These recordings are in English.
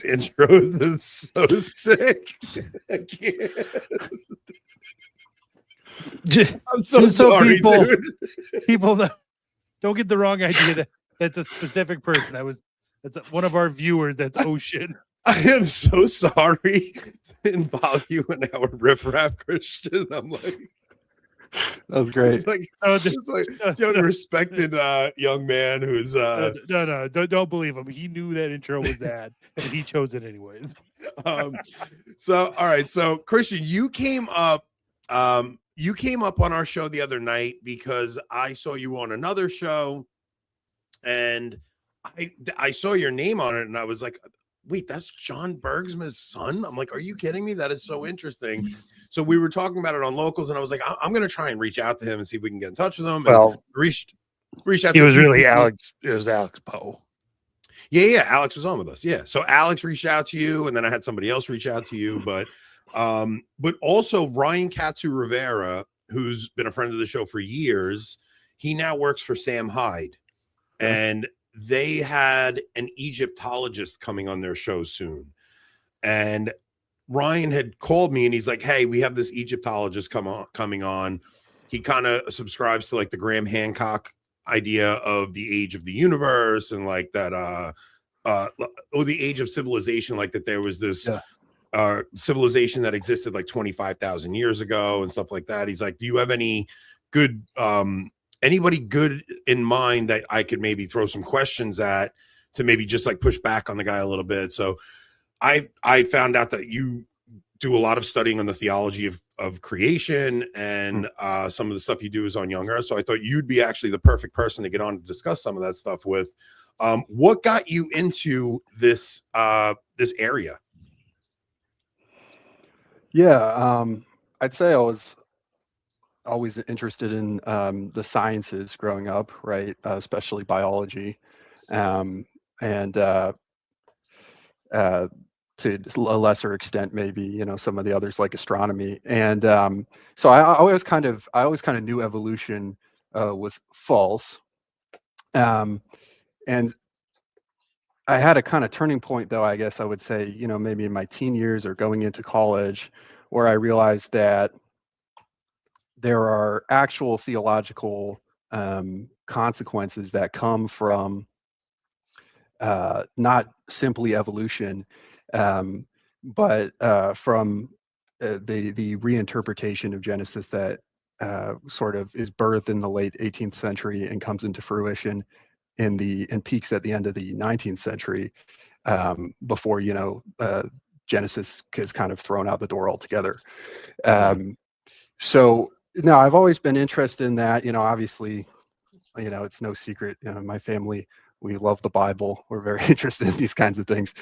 these intros is so sick. I can't. I'm so sorry, people don't get the wrong idea that that's a specific person. That's one of our viewers. That's Ocean. I am so sorry to involve you in our riffraff, Christian. I'm like, that was great. It's like young respected young man who's no, don't believe him. He knew that intro was bad, and he chose it anyways. So all right, so Christian, you came up on our show the other night because I saw you on another show, and I saw your name on it, and I was like, wait, that's John Bergsma's son? I'm like, are you kidding me? That is so interesting. So we were talking about it on Locals, and I was like, I'm going to try and reach out to him and see if we can get in touch with him. Well, reached out. He was really Alex. It was Alex Poe. Yeah. Alex was on with us. Yeah. So Alex reached out to you, and then I had somebody else reach out to you, but also Ryan Katsu Rivera, who's been a friend of the show for years. He now works for Sam Hyde, and they had an Egyptologist coming on their show soon. And Ryan had called me and he's like, hey, we have this Egyptologist coming on. He kind of subscribes to like the Graham Hancock idea of the age of the universe and like that, the age of civilization, like that there was this civilization that existed like 25,000 years ago and stuff like that. He's like, do you have any good, anybody good in mind that I could maybe throw some questions at to maybe just like push back on the guy a little bit? So I found out that you do a lot of studying on the theology of creation, and some of the stuff you do is on young earth. So I thought you'd be actually the perfect person to get on to discuss some of that stuff with. What got you into this area? Yeah, I'd say I was always interested in the sciences growing up, right? Especially biology, and to a lesser extent, maybe some of the others like astronomy. And so I always kind of knew evolution was false, and I had a kind of turning point, though, I guess I would say, maybe in my teen years or going into college, where I realized that there are actual theological consequences that come from not simply evolution, but from the reinterpretation of Genesis that sort of is birthed in the late 18th century and comes into fruition and peaks at the end of the 19th century, before Genesis is kind of thrown out the door altogether. So no, I've always been interested in that. Obviously, it's no secret. My family, we love the Bible. We're very interested in these kinds of things.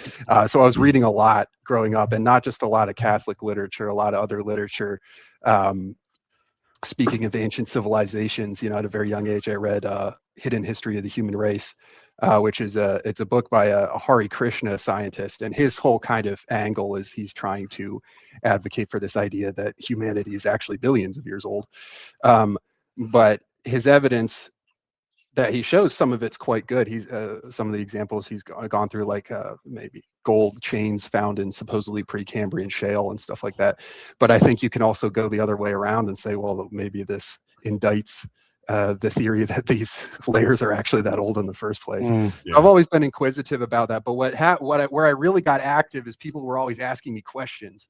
So I was reading a lot growing up, and not just a lot of Catholic literature, a lot of other literature. Speaking of ancient civilizations, at a very young age, I read Hidden History of the Human Race, which is it's a book by a Hare Krishna scientist, and his whole kind of angle is he's trying to advocate for this idea that humanity is actually billions of years old. But his evidence that he shows, some of it's quite good. He's some of the examples he's gone through, like maybe gold chains found in supposedly Precambrian shale and stuff like that. But I think you can also go the other way around and say, well, maybe this indicts the theory that these layers are actually that old in the first place. Yeah. I've always been inquisitive about that. But where I really got active is people were always asking me questions.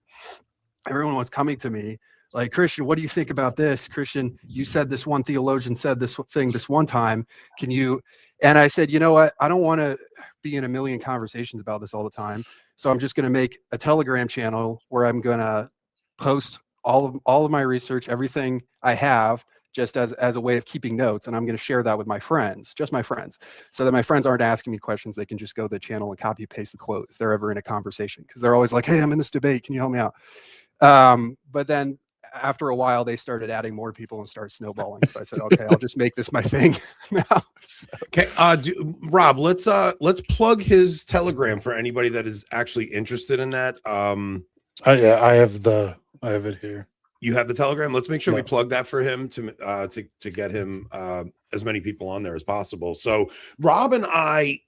Everyone was coming to me like, Christian, what do you think about this? Christian, you said this one theologian said this thing this one time. Can you? And I said, you know what? I don't want to be in a million conversations about this all the time. So I'm just going to make a Telegram channel where I'm going to post all of my research, everything I have, just as a way of keeping notes. And I'm going to share that with my friends, just my friends, so that my friends aren't asking me questions. They can just go to the channel and copy paste the quote if they're ever in a conversation, because they're always like, hey, I'm in this debate. Can you help me out? But then after a while, they started adding more people and started snowballing. So I said, okay, I'll just make this my thing now. Okay. Rob, let's plug his Telegram for anybody that is actually interested in that. Yeah, I have it here. You have the Telegram. Let's make sure we plug that for him to get him as many people on there as possible. So Rob and I,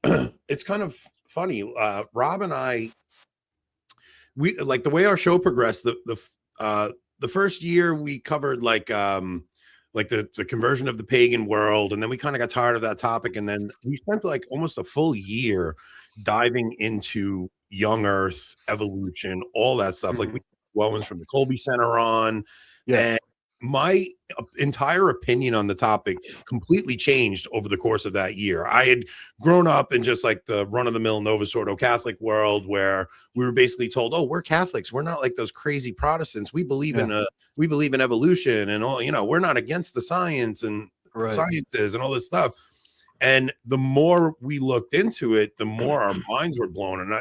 it's kind of funny. Rob and I we like the way our show progressed. The first year we covered like the conversion of the pagan world, and then we kind of got tired of that topic, and then we spent like almost a full year diving into young Earth, evolution, all that stuff. Like we had Wellens from the Colby Center on, and my entire opinion on the topic completely changed over the course of that year. I had grown up in just like the run-of-the-mill Novus Ordo Catholic world, where we were basically told, "Oh, we're Catholics. We're not like those crazy Protestants. We believe in evolution, and all. You know, we're not against the science and sciences and all this stuff." And the more we looked into it, the more our minds were blown. And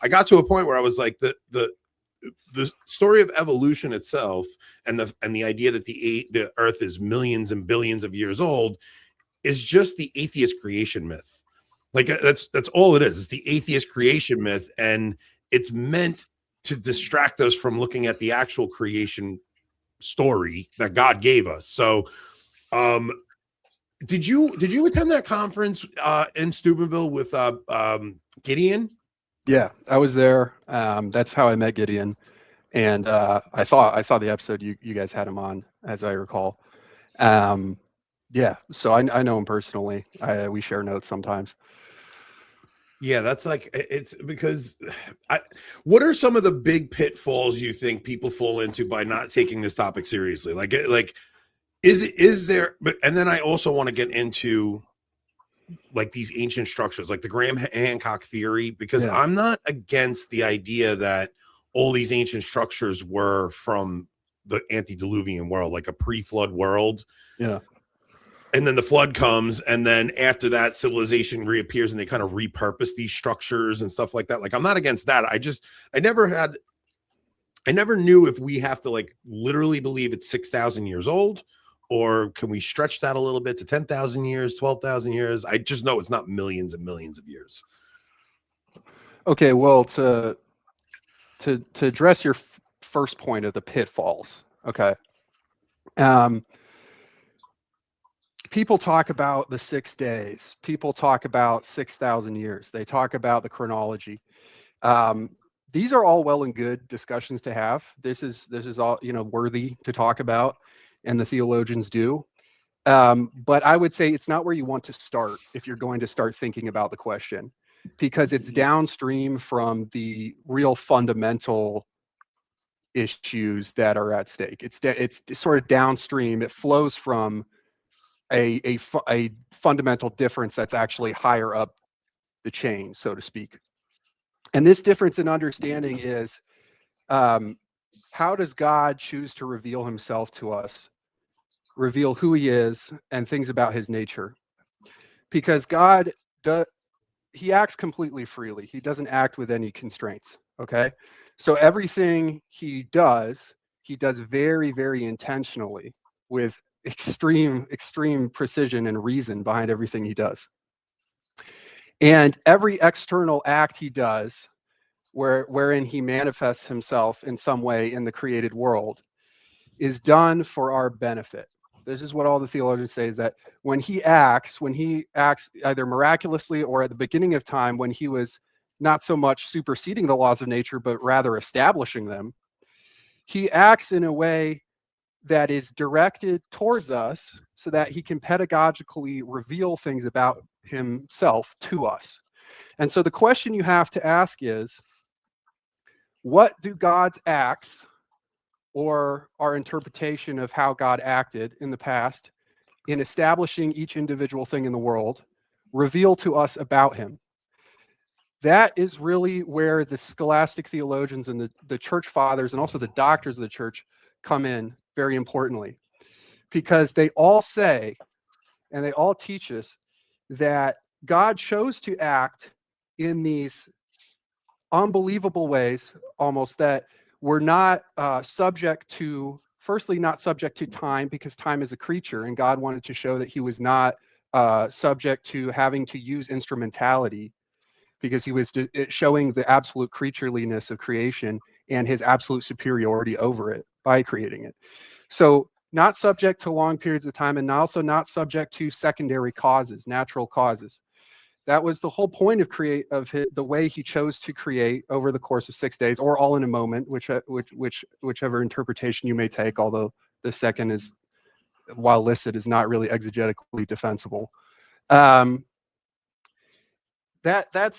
I got to a point where I was like, the story of evolution itself and the idea that the earth is millions and billions of years old is just the atheist creation myth. Like that's all it is. It's the atheist creation myth, and it's meant to distract us from looking at the actual creation story that God gave us. So did you attend that conference in Steubenville with Gideon? Yeah, I was there. That's how I met Gideon, and I saw the episode you guys had him on, as I recall. Yeah, so I know him personally. We share notes sometimes. Yeah, that's like, it's because what are some of the big pitfalls you think people fall into by not taking this topic seriously? Like is there, but, and then I also want to get into like these ancient structures, like the Graham Hancock theory, because I'm not against the idea that all these ancient structures were from the antediluvian world, like a pre-flood world. Yeah. And then the flood comes, and then after that, civilization reappears, and they kind of repurpose these structures and stuff like that. Like, I'm not against that. I never knew if we have to like literally believe it's 6,000 years old, or can we stretch that a little bit to 10,000 years, 12,000 years? I just know it's not millions and millions of years. Okay, well, to address your first point of the pitfalls, okay. People talk about the 6 days. People talk about 6,000 years. They talk about the chronology. These are all well and good discussions to have. This is all, worthy to talk about, and the theologians do. But I would say it's not where you want to start if you're going to start thinking about the question, because it's downstream from the real fundamental issues that are at stake. It's sort of downstream. It flows from a fundamental difference that's actually higher up the chain, so to speak. And this difference in understanding is, how does God choose to reveal himself to us, reveal who he is and things about his nature? Because God, he acts completely freely. He doesn't act with any constraints, okay? So everything he does very, very intentionally, with extreme precision and reason behind everything he does. And every external act he does, wherein he manifests himself in some way in the created world, is done for our benefit. This is what all the theologians say, is that when he acts either miraculously or at the beginning of time, when he was not so much superseding the laws of nature, but rather establishing them, he acts in a way that is directed towards us so that he can pedagogically reveal things about himself to us. And so the question you have to ask is, what do God's acts, or our interpretation of how God acted in the past in establishing each individual thing in the world, reveal to us about him? That is really where the scholastic theologians and the church fathers and also the doctors of the church come in very importantly, because they all say, and they all teach us, that God chose to act in these unbelievable ways, almost, that we're not subject to, firstly, not subject to time, because time is a creature, and God wanted to show that he was not subject to having to use instrumentality, because he was showing the absolute creatureliness of creation and his absolute superiority over it by creating it. So not subject to long periods of time, and also not subject to secondary causes, natural causes. That was the whole point of the way he chose to create over the course of 6 days, or all in a moment, whichever interpretation you may take. Although the second is, while listed, is not really exegetically defensible. That's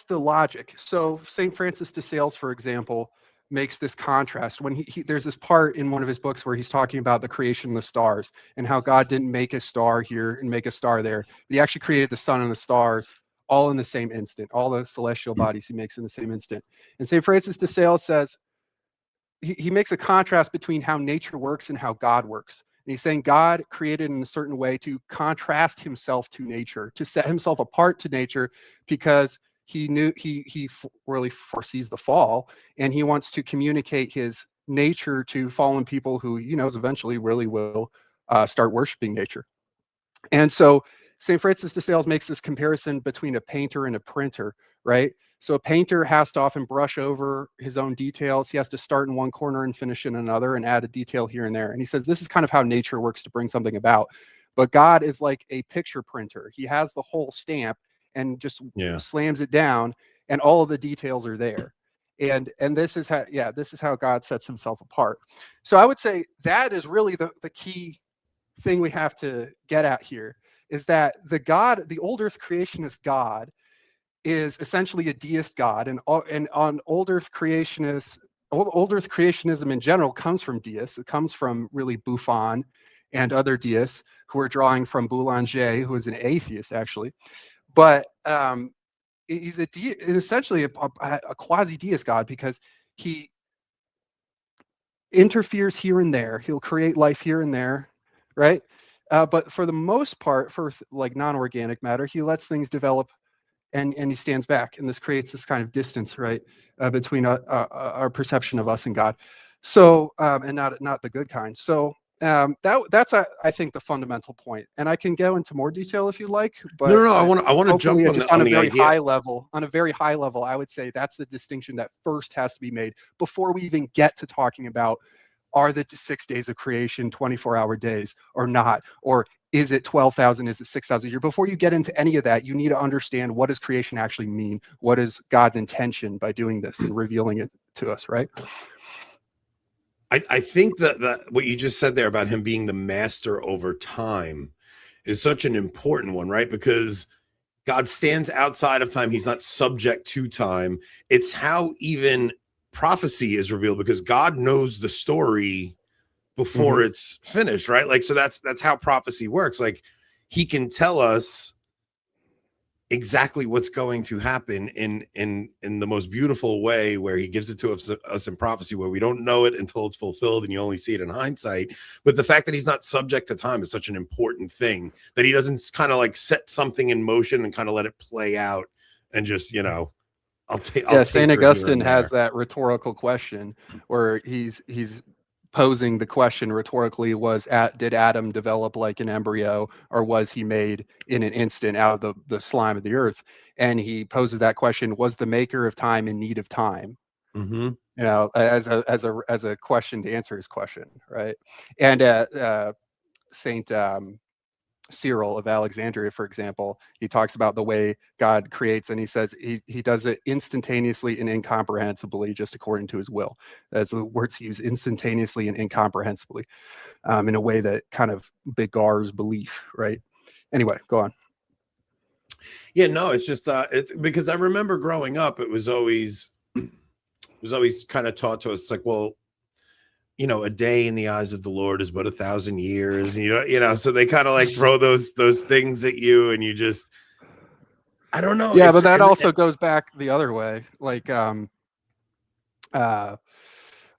the logic. So St. Francis de Sales, for example, makes this contrast when there's this part in one of his books where he's talking about the creation of the stars and how God didn't make a star here and make a star there. But he actually created the sun and the stars all in the same instant, all the celestial bodies he makes in the same instant. And St. Francis de Sales says, he makes a contrast between how nature works and how God works. And he's saying God created in a certain way to contrast himself to nature, to set himself apart to nature, because he knew he really foresees the fall, and he wants to communicate his nature to fallen people who he knows eventually really will start worshiping nature. And so St. Francis de Sales makes this comparison between a painter and a printer, right? So a painter has to often brush over his own details. He has to start in one corner and finish in another and add a detail here and there. And he says this is kind of how nature works to bring something about. But God is like a picture printer. He has the whole stamp and just slams it down, and all of the details are there. And this is how God sets himself apart. So I would say that is really the key thing we have to get at here, is that the old earth creationist God is essentially a deist God, and on old earth creationism in general comes from deists. It comes from really Buffon and other deists who are drawing from Boulanger, who is an atheist actually, but he's essentially a quasi-deist God, because he interferes here and there. He'll create life here and there, right? But for the most part, for like non-organic matter, he lets things develop, and he stands back, and this creates this kind of distance, right, between our perception of us and God. So, and not the good kind. So that's I think the fundamental point, and I can go into more detail if you like. But no, I want to jump on a the very idea. high level. On a very high level, I would say that's the distinction that first has to be made before we even get to talking about, are the 6 days of creation 24-hour days or not, or is it 12,000? Is it 6,000 a year? Before you get into any of that, you need to understand, what does creation actually mean? What is God's intention by doing this and revealing it to us, right? I think that what you just said there about him being the master over time is such an important one, right? Because God stands outside of time. He's not subject to time. It's how even prophecy is revealed, because God knows the story before it's finished, right? Like, so that's how prophecy works. Like, he can tell us exactly what's going to happen in the most beautiful way, where he gives it to us in prophecy, where we don't know it until it's fulfilled and you only see it in hindsight. But the fact that he's not subject to time is such an important thing, that he doesn't kind of like set something in motion and kind of let it play out and just, St. Augustine has that rhetorical question where he's posing the question rhetorically, did Adam develop like an embryo, or was he made in an instant out of the slime of the earth? And he poses that question, was the maker of time in need of time? As a question to answer his question, right? And Saint Cyril of Alexandria, for example, he talks about the way God creates, and he says he does it instantaneously and incomprehensibly, just according to his will. That's the words he used, instantaneously and incomprehensibly, in a way that kind of begars belief, right? Anyway, go on. Yeah, no, it's just it's because I remember growing up, it was always kind of taught to us. It's like, well, a day in the eyes of the Lord is but 1,000 years. So they kind of like throw those things at you, and you just, I don't know. Yeah, but that also goes back the other way. Like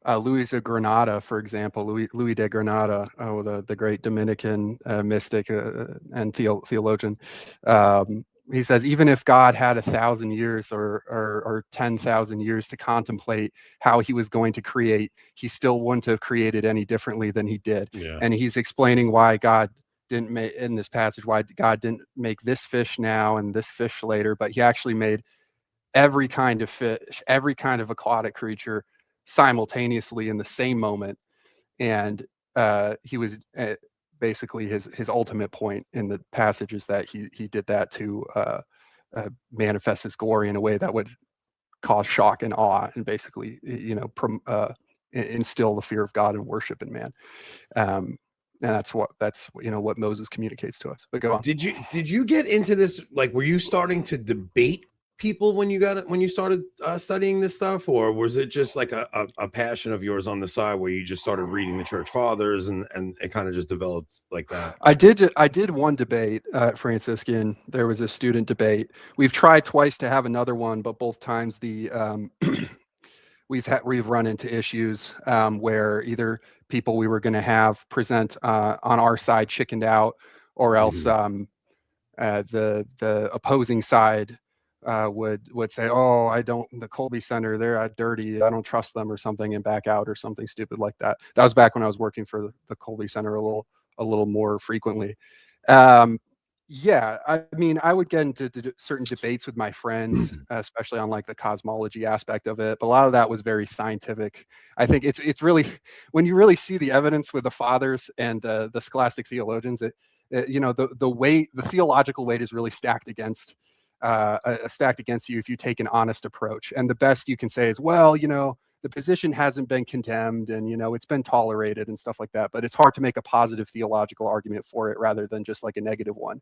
Louis of Granada, for example, Louis de Granada, the great Dominican mystic and theologian. He says, even if God had 1,000 years or 10,000 years to contemplate how he was going to create, he still wouldn't have created any differently than he did. Yeah. And he's explaining why God didn't make, in this passage, why God didn't make this fish now and this fish later, but he actually made every kind of fish, every kind of aquatic creature simultaneously in the same moment. And he was basically his ultimate point in the passage is that he did that to manifest his glory in a way that would cause shock and awe, and basically, instill the fear of God and worship in man. And that's what Moses communicates to us. But go on. Did you get into this? Like, were you starting to debate people when you started studying this stuff, or was it just like a passion of yours on the side where you just started reading the church fathers and it kind of just developed like that? I did one debate at Franciscan. There was a student debate. We've tried twice to have another one, but both times we've run into issues where either people we were going to have present on our side chickened out, or else the opposing side would say, "Oh, the Colby Center, they're dirty. I don't trust them," or something, and back out, or something stupid like that. That was back when I was working for the Colby Center a little more frequently. Yeah, I mean, I would get into certain debates with my friends, especially on like the cosmology aspect of it. But a lot of that was very scientific. I think it's really, when you really see the evidence with the fathers and the scholastic theologians, the theological weight is really stacked against you if you take an honest approach. And the best you can say is, well, the position hasn't been condemned, and it's been tolerated and stuff like that, but it's hard to make a positive theological argument for it rather than just like a negative one.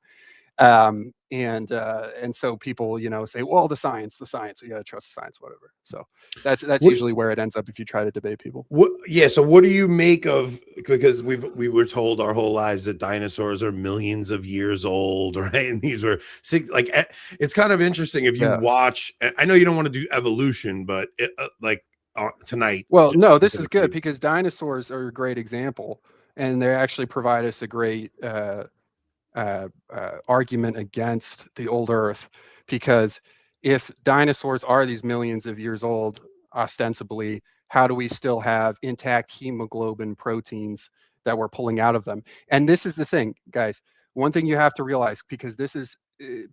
And so people say, well, the science, we got to trust the science, whatever. So that's usually where it ends up if you try to debate people. So what do you make of, because we were told our whole lives that dinosaurs are millions of years old, right? And these were it's kind of interesting if you watch. I know you don't want to do evolution, but tonight. Well, no, this is good because dinosaurs are a great example, and they actually provide us a great argument against the old Earth. Because if dinosaurs are these millions of years old, ostensibly, how do we still have intact hemoglobin proteins that we're pulling out of them? And this is the thing, guys. One thing you have to realize, because this is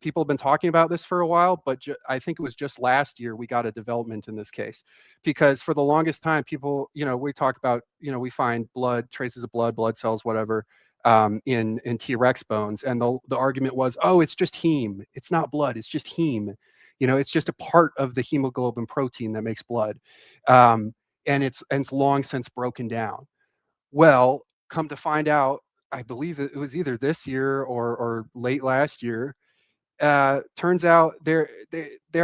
people have been talking about this for a while, but I think it was just last year we got a development in this case, because for the longest time, people, we talk about, we find traces of blood cells, whatever, in T-Rex bones. And the argument was, oh, it's just heme. It's not blood. It's just heme. It's just a part of the hemoglobin protein that makes blood. And it's long since broken down. Well, come to find out, I believe it was either this year or late last year. Turns out there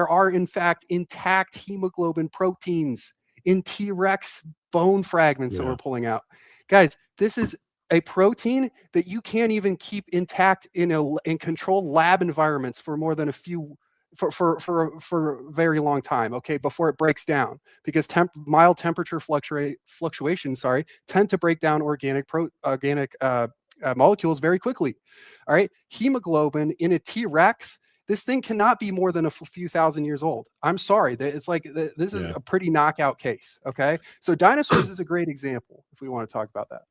are in fact intact hemoglobin proteins in T-Rex bone fragments that we're pulling out. Guys, this is a protein that you can't even keep intact in controlled lab environments for more than for a very long time, okay, before it breaks down, because mild temperature fluctuations tend to break down organic molecules very quickly. All right, hemoglobin in a T-Rex, this thing cannot be more than a few thousand years old. I'm sorry, it's like this is a pretty knockout case. Okay, so dinosaurs is a great example if we want to talk about that.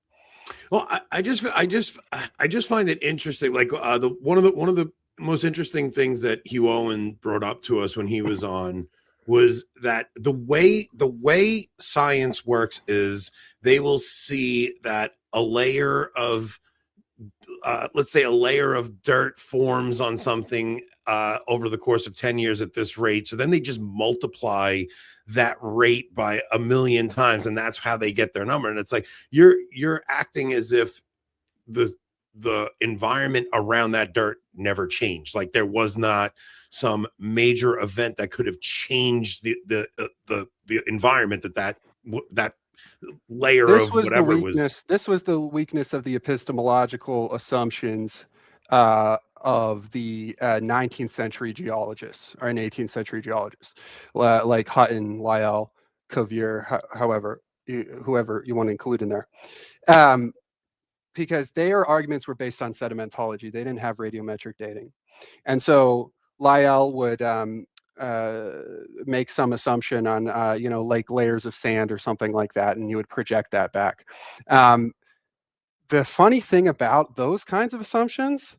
Well, I just find it interesting. Like one of the most interesting things that Hugh Owen brought up to us when he was on was that the way science works is they will see that a layer of let's say a layer of dirt forms on something over the course of 10 years at this rate. So then they just multiply that rate by 1,000,000 times, and that's how they get their number. And it's like you're acting as if the environment around that dirt never changed. Like there was not some major event that could have changed the environment that layer of whatever was. This was the weakness of the epistemological assumptions of the 19th century geologists or 18th century geologists like Hutton, Lyell, Cuvier, whoever you want to include in there. Because their arguments were based on sedimentology. They didn't have radiometric dating. And so Lyell would make some assumption on, like layers of sand or something like that, and you would project that back. The funny thing about those kinds of assumptions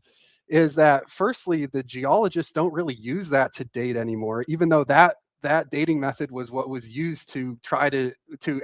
is that, firstly, the geologists don't really use that to date anymore, even though that that dating method was what was used to try to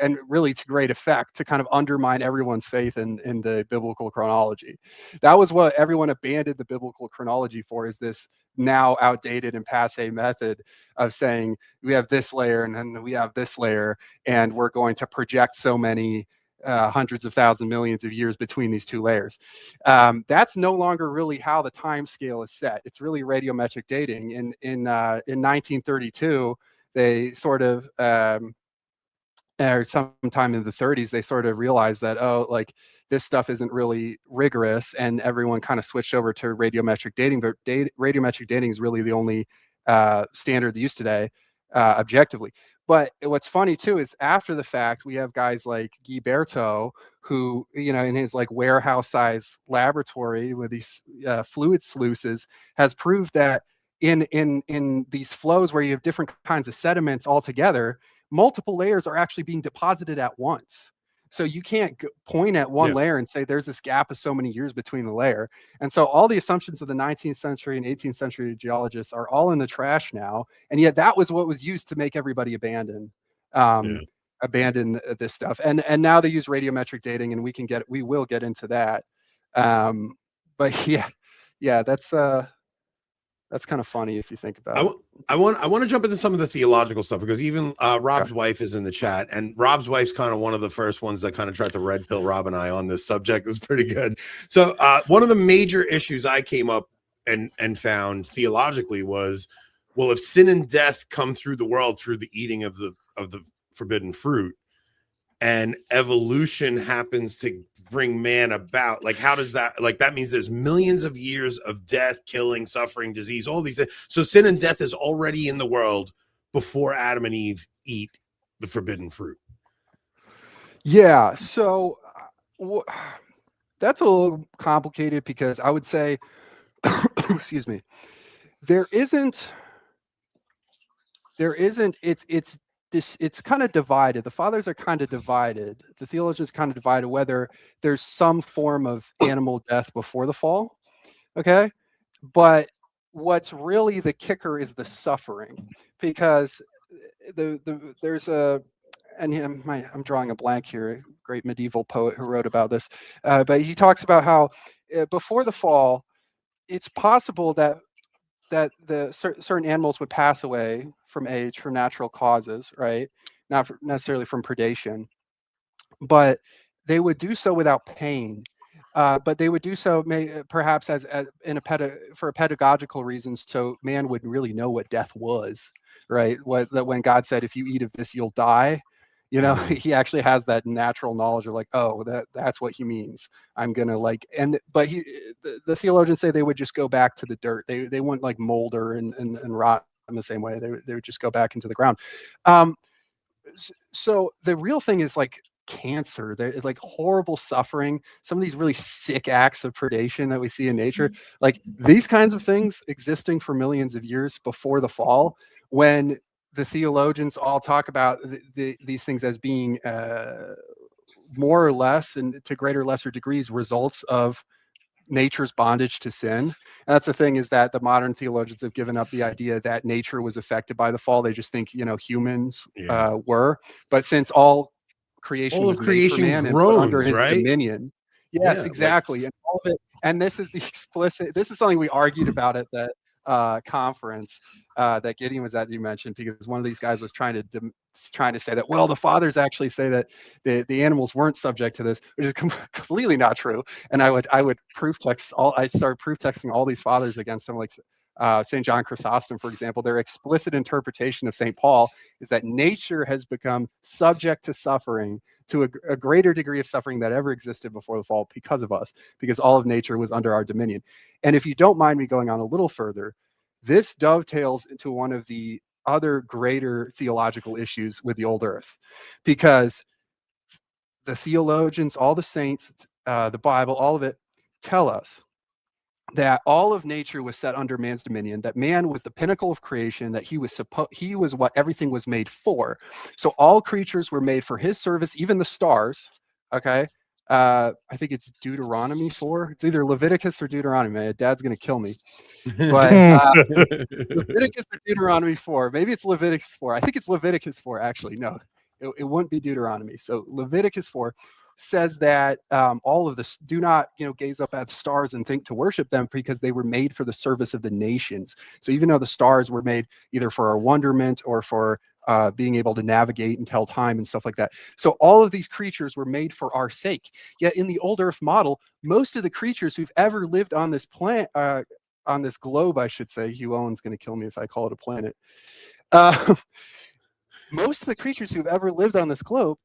and really to great effect to kind of undermine everyone's faith in the biblical chronology. That was what everyone abandoned the biblical chronology for, is this now outdated and passé method of saying we have this layer and then we have this layer, and we're going to project so many hundreds of thousands, millions of years between these two layers. That's no longer really how the time scale is set. It's really radiometric dating. In 1932, they sort of, or sometime in the 30s, they sort of realized that, oh, like this stuff isn't really rigorous, and everyone kind of switched over to radiometric dating. But radiometric dating is really the only standard used today, objectively. But what's funny too is after the fact, we have guys like Guy Berthaud, who, you know, in his like warehouse size laboratory with these fluid sluices, has proved that in these flows where you have different kinds of sediments all together, multiple layers are actually being deposited at once. So you can't point at one layer and say there's this gap of so many years between the layer. And so all the assumptions of the 19th century and 18th century geologists are all in the trash now. And yet that was what was used to make everybody abandon this stuff. And now they use radiometric dating, and we will get into that. But yeah, that's kind of funny if you think about it. I want to jump into some of the theological stuff, because even Rob's wife is in the chat, and Rob's wife's kind of one of the first ones that kind of tried to red pill Rob and I on this subject. Is pretty good. So one of the major issues I came up and found theologically was, well, if sin and death come through the world through the eating of the forbidden fruit, and evolution happens to bring man about, like, how does that, like, that means there's millions of years of death, killing, suffering, disease, all these things. So sin and death is already in the world before Adam and Eve eat the forbidden fruit. Yeah, so that's a little complicated, because I would say excuse me, it's kind of divided. The fathers are kind of divided. The theologians kind of divided whether there's some form of animal death before the fall. Okay. But what's really the kicker is the suffering, because there's I'm drawing a blank here, a great medieval poet who wrote about this. But he talks about how before the fall, it's possible that certain animals would pass away from age, from natural causes, right? Not necessarily from predation, but they would do so without pain. But they would do so perhaps for pedagogical reasons, so man would really know what death was, right? When God said, "If you eat of this, you'll die," you know, he actually has that natural knowledge of like, oh, that's what he means. I'm gonna like, but the theologians say they would just go back to the dirt. They wouldn't like molder and rot in the same way. They would just go back into the ground. So the real thing is like cancer. There's like horrible suffering. Some of these really sick acts of predation that we see in nature, like these kinds of things existing for millions of years before the fall, when the theologians all talk about these things as being more or less, and to greater or lesser degrees, results of nature's bondage to sin. And that's the thing, is that the modern theologians have given up the idea that nature was affected by the fall. They just think, humans were. But since all creation was made for man and put under his dominion. Yes, exactly. And all of it. And this is this is something we argued about at that conference that Gideon was at, you mentioned, because one of these guys was trying to say that, well, the fathers actually say that the animals weren't subject to this, which is completely not true. And I would I started proof texting all these fathers against them, like St. John Chrysostom, for example. Their explicit interpretation of St. Paul is that nature has become subject to suffering, to a greater degree of suffering that ever existed before the fall, because of us, because all of nature was under our dominion. And if you don't mind me going on a little further, this dovetails into one of the other greater theological issues with the old earth, because the theologians, all the saints, the Bible, all of it tell us that all of nature was set under man's dominion, that man was the pinnacle of creation, that he was what everything was made for. So all creatures were made for his service, even the stars, okay? I think it's Deuteronomy 4. It's either Leviticus or Deuteronomy. My dad's going to kill me. But Leviticus or Deuteronomy 4. Maybe it's Leviticus 4. I think it's Leviticus 4, actually. No, it wouldn't be Deuteronomy. So Leviticus 4 says that all of this, do not, gaze up at the stars and think to worship them, because they were made for the service of the nations. So even though the stars were made either for our wonderment or for being able to navigate and tell time and stuff like that. So all of these creatures were made for our sake. Yet in the old Earth model, most of the creatures who've ever lived on this planet, on this globe, I should say, Hugh Owen's going to kill me if I call it a planet. Most of the creatures who've ever lived on this globe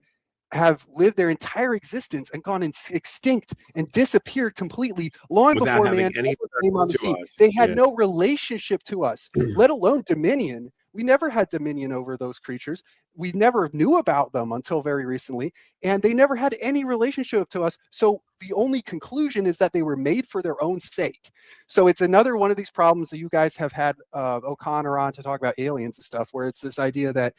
have lived their entire existence and gone extinct and disappeared completely long Without before man any ever came on the scene. us. They had no relationship to us, let alone dominion. We never had dominion over those creatures. We never knew about them until very recently, and they never had any relationship to us. So the only conclusion is that they were made for their own sake. So it's another one of these problems that you guys have had O'Connor on to talk about aliens and stuff, where it's this idea that,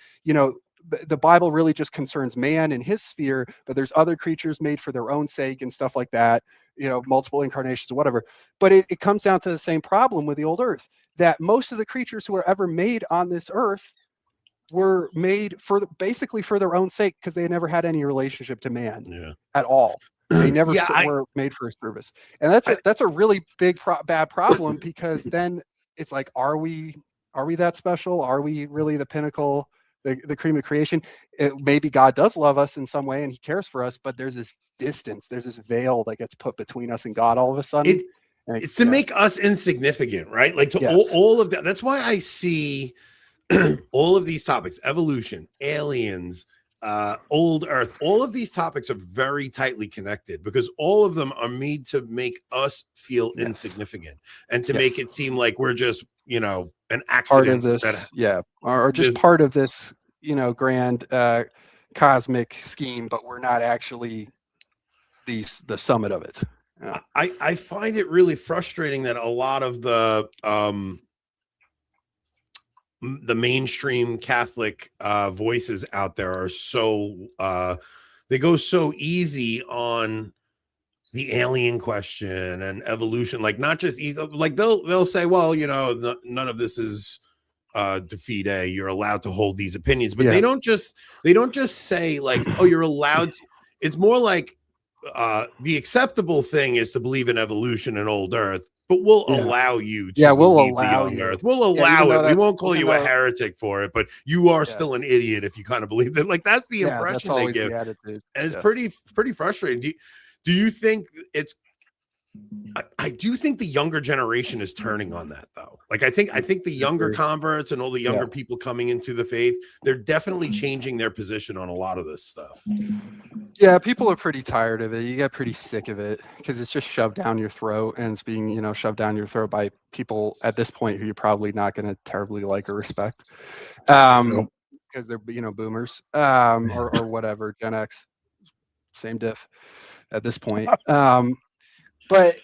the Bible really just concerns man and his sphere, but there's other creatures made for their own sake and stuff like that, multiple incarnations or whatever. But it comes down to the same problem with the old Earth, that most of the creatures who were ever made on this Earth were made basically for their own sake, because they never had any relationship to man at all. They never were made for a service. And that's a really big bad problem, because then it's like, are we that special? Are we really the pinnacle? The cream of creation? Maybe God does love us in some way and he cares for us, but there's this distance, there's this veil that gets put between us and God all of a sudden. It's to make us insignificant, right? Like all of that. That's why I see all of these topics: evolution, aliens, old Earth. All of these topics are very tightly connected, because all of them are made to make us feel insignificant and to make it seem like we're just, an accident. Part of this, or just part of this, grand cosmic scheme, but we're not actually the summit of it. Yeah. I find it really frustrating that a lot of the mainstream Catholic voices out there are so they go so easy on the alien question and evolution, like not just like they'll say, well, none of this is defeat A, you're allowed to hold these opinions, but they don't just say like, oh, you're allowed. It's more like the acceptable thing is to believe in evolution and old Earth, but we'll allow you to believe the young Earth. We'll allow it. We won't call you a heretic for it, but you are still an idiot if you kind of believe that. Like that's the impression they give, and it's pretty frustrating. Do you think it's? I do think the younger generation is turning on that, though. Like I think the younger converts and all the younger people coming into the faith, they're definitely changing their position on a lot of this stuff. Yeah, people are pretty tired of it. You get pretty sick of it, because it's just shoved down your throat, and it's being, shoved down your throat by people at this point who you're probably not going to terribly like or respect, because they're, boomers, or whatever, Gen X, same diff at this point. But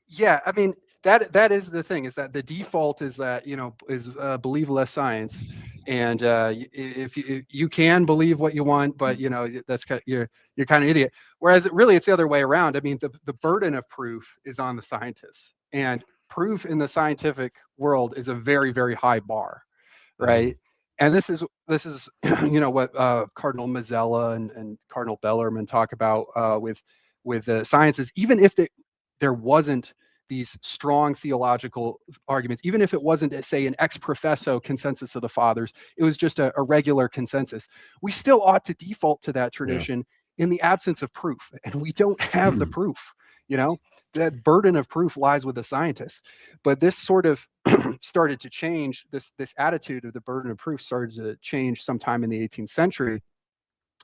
yeah, I mean, that is the thing, is that the default is that, is believe less science. And if you can believe what you want, but that's you're kind of idiot. Whereas it's the other way around. I mean, the burden of proof is on the scientists, and proof in the scientific world is a very, very high bar, right? And this is what Cardinal Mazzella and Cardinal Bellarmine talk about with the sciences. Even if there wasn't these strong theological arguments, even if it wasn't, say, an ex professo consensus of the fathers, it was just a regular consensus, we still ought to default to that tradition in the absence of proof. And we don't have the proof. That burden of proof lies with the scientists. But this sort of started to change. This attitude of the burden of proof started to change sometime in the 18th century,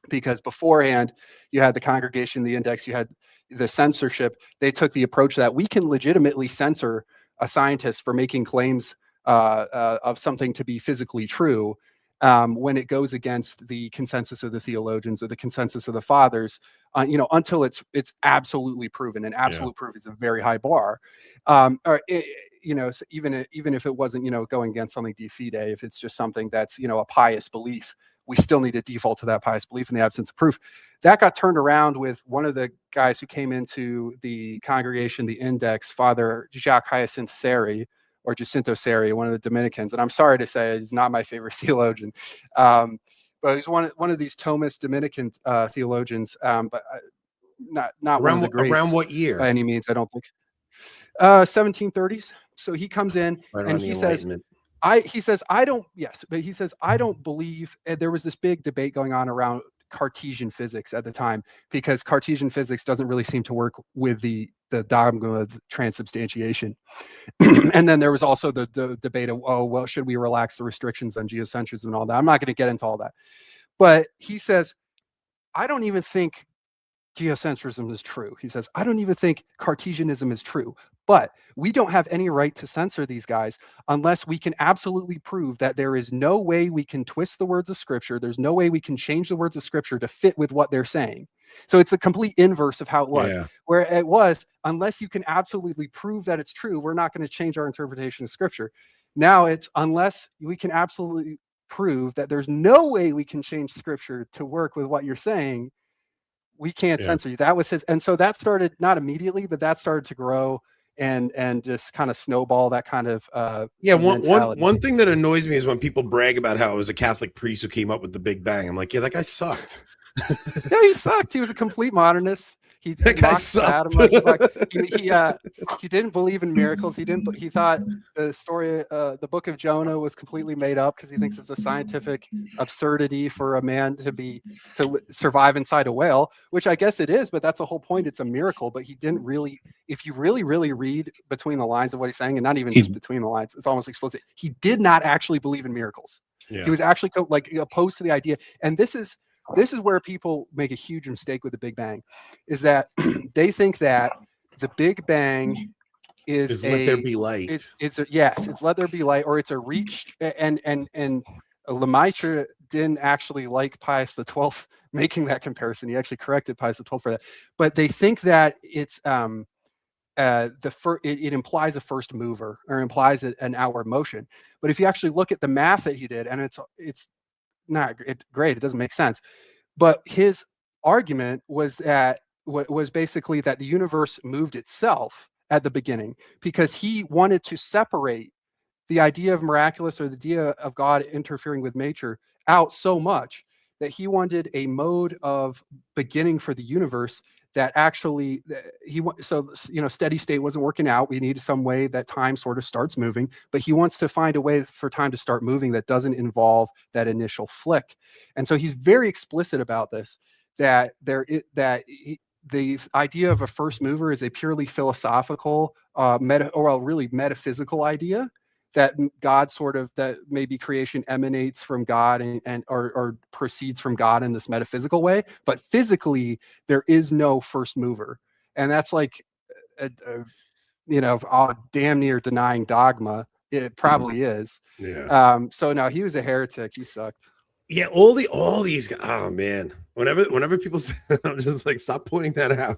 because beforehand you had the Congregation, the Index, you had the censorship. They took the approach that we can legitimately censor a scientist for making claims of something to be physically true when it goes against the consensus of the theologians or the consensus of the fathers, until it's absolutely proven. And absolute proof is a very high bar. So even if it wasn't, going against something de fide, if it's just something that's, a pious belief, we still need to default to that pious belief in the absence of proof. That got turned around with one of the guys who came into the congregation, the Index, Father Jacques Hyacinth Seri, or Jacinto Seri, one of the Dominicans. And I'm sorry to say he's not my favorite theologian. But he's one of these Thomist Dominican theologians, but not one of the greats. Around what year? By any means, I don't think. 1730s. So he comes in and he says, I don't believe. There was this big debate going on around Cartesian physics at the time, because Cartesian physics doesn't really seem to work with the dogma of transubstantiation. And then there was also the debate of, oh, well, should we relax the restrictions on geocentrism and all that? I'm not going to get into all that. But he says, I don't even think geocentrism is true. He says, I don't even think Cartesianism is true. But we don't have any right to censor these guys unless we can absolutely prove that there is no way we can twist the words of Scripture. There's no way we can change the words of Scripture to fit with what they're saying. So it's the complete inverse of how it was. Yeah. Where it was, unless you can absolutely prove that it's true, we're not going to change our interpretation of Scripture. Now it's, unless we can absolutely prove that there's no way we can change Scripture to work with what you're saying, we can't censor you. That was his. And so that started, not immediately, but that started to grow and just kind of snowball that kind of one thing that annoys me is when people brag about how it was a Catholic priest who came up with the Big Bang. I'm like, yeah, that guy sucked. Yeah, he sucked. He was a complete modernist. That guy sucked. He didn't believe in miracles. He thought the story, the book of Jonah, was completely made up, because he thinks it's a scientific absurdity for a man to survive inside a whale, which I guess it is, but that's the whole point. It's a miracle. But he didn't really, if you really read between the lines of what he's saying, and not even just between the lines, it's almost explicit. He did not actually believe in miracles. Yeah. He was actually opposed to the idea. And this is where people make a huge mistake with the Big Bang, is that they think that the Big Bang is let there be light. It's let there be light, or it's a reach. And Lemaitre didn't actually like Pius XII making that comparison. He actually corrected Pius XII for that. But they think that it's it implies a first mover, or implies an outward motion. But if you actually look at the math that he did, and it's not great, it doesn't make sense. But his argument was basically that the universe moved itself at the beginning, because he wanted to separate the idea of miraculous, or the idea of God interfering with nature, out so much that he wanted a mode of beginning for the universe that actually steady state wasn't working out. We needed some way that time sort of starts moving, but he wants to find a way for time to start moving that doesn't involve that initial flick. And so he's very explicit about this, that the idea of a first mover is a purely philosophical, really metaphysical idea, that God that maybe creation emanates from God or proceeds from God in this metaphysical way, but physically there is no first mover. And that's like damn near denying dogma. It probably is. Yeah. So no, he was a heretic. He sucked. Yeah, all these guys. Oh man, whenever people say that, I'm just like, stop pointing that out.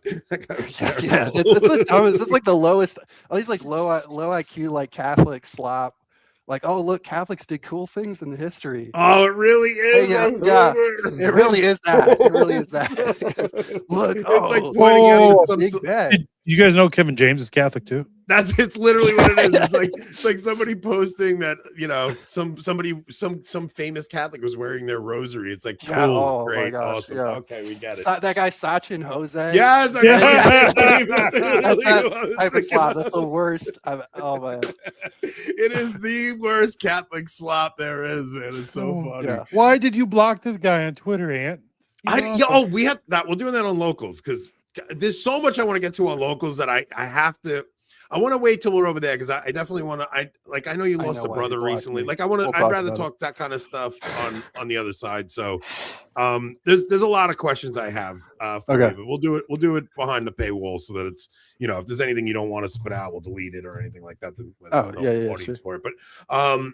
Yeah, it's like the lowest. All these like low IQ like Catholic slop. Like, oh look, Catholics did cool things in the history. Oh, it really is. Yeah, it really is that. It really is that. Look, it's like pointing out some big bad. You guys know Kevin James is Catholic too? It's literally what it is. It's like somebody posting that, some famous Catholic was wearing their rosary. It's like, cool, great, awesome. Yeah. Okay, we get it. That guy Sachin Jose. Yes, that's the worst. Oh man, it is the worst Catholic slop there is, man. It's so funny. Yeah. Why did you block this guy on Twitter, Ant? We have that. We're doing that on Locals, because there's so much I want to get to on Locals that I want to wait till we're over there, because I definitely want to. I know you lost a brother recently. Like I'd rather talk that kind of stuff on the other side. So there's a lot of questions I have for you, but we'll do it behind the paywall, so that it's, if there's anything you don't want us to put out, we'll delete it or anything like that. Audience for it. But all